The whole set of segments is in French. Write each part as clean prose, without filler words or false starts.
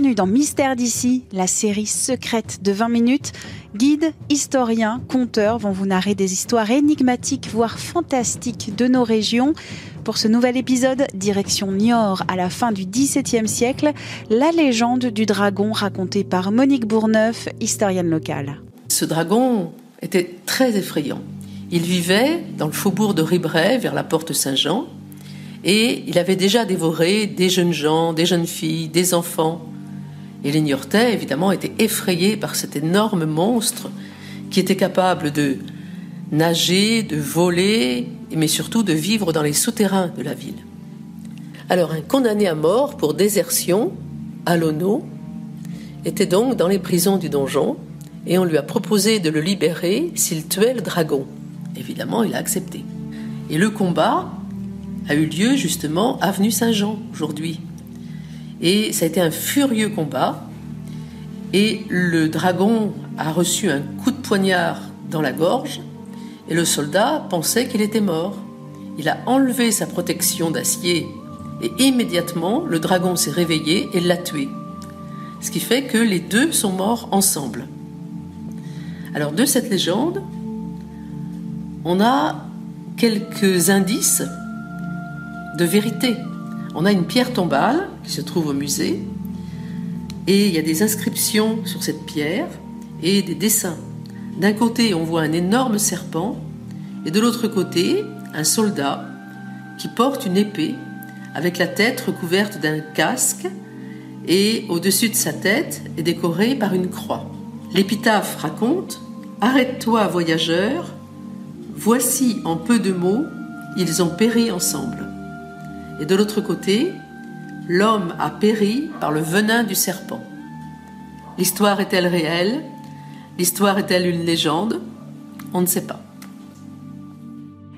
Bienvenue dans Mystère d'ici, la série secrète de 20 minutes. Guides, historiens, conteurs vont vous narrer des histoires énigmatiques, voire fantastiques de nos régions. Pour ce nouvel épisode, direction Niort à la fin du XVIIe siècle, la légende du dragon racontée par Monique Bourneuf, historienne locale. Ce dragon était très effrayant. Il vivait dans le faubourg de Ribray, vers la porte Saint-Jean, et il avait déjà dévoré des jeunes gens, des jeunes filles, des enfants. Et les Niortais, évidemment, étaient effrayés par cet énorme monstre qui était capable de nager, de voler, mais surtout de vivre dans les souterrains de la ville. Alors, un condamné à mort pour désertion, Alonneau, était donc dans les prisons du donjon, et on lui a proposé de le libérer s'il tuait le dragon. Évidemment, il a accepté. Et le combat a eu lieu justement avenue Saint-Jean aujourd'hui. Et ça a été un furieux combat. Et le dragon a reçu un coup de poignard dans la gorge. Et le soldat pensait qu'il était mort. Il a enlevé sa protection d'acier. Et immédiatement, le dragon s'est réveillé et l'a tué. Ce qui fait que les deux sont morts ensemble. Alors de cette légende, on a quelques indices de vérité. On a une pierre tombale qui se trouve au musée et il y a des inscriptions sur cette pierre et des dessins. D'un côté, on voit un énorme serpent et de l'autre côté, un soldat qui porte une épée avec la tête recouverte d'un casque et au-dessus de sa tête est décorée par une croix. L'épitaphe raconte « Arrête-toi, voyageur, voici en peu de mots, ils ont péri ensemble. » Et de l'autre côté, l'homme a péri par le venin du serpent. L'histoire est-elle réelle ? L'histoire est-elle une légende ? On ne sait pas.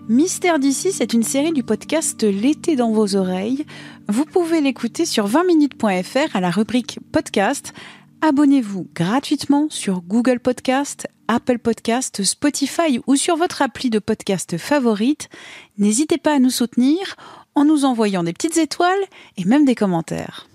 Mystère d'ici, c'est une série du podcast L'été dans vos oreilles. Vous pouvez l'écouter sur 20minutes.fr à la rubrique podcast. Abonnez-vous gratuitement sur Google Podcast, Apple Podcast, Spotify ou sur votre appli de podcast favorite. N'hésitez pas à nous soutenir en nous envoyant des petites étoiles et même des commentaires.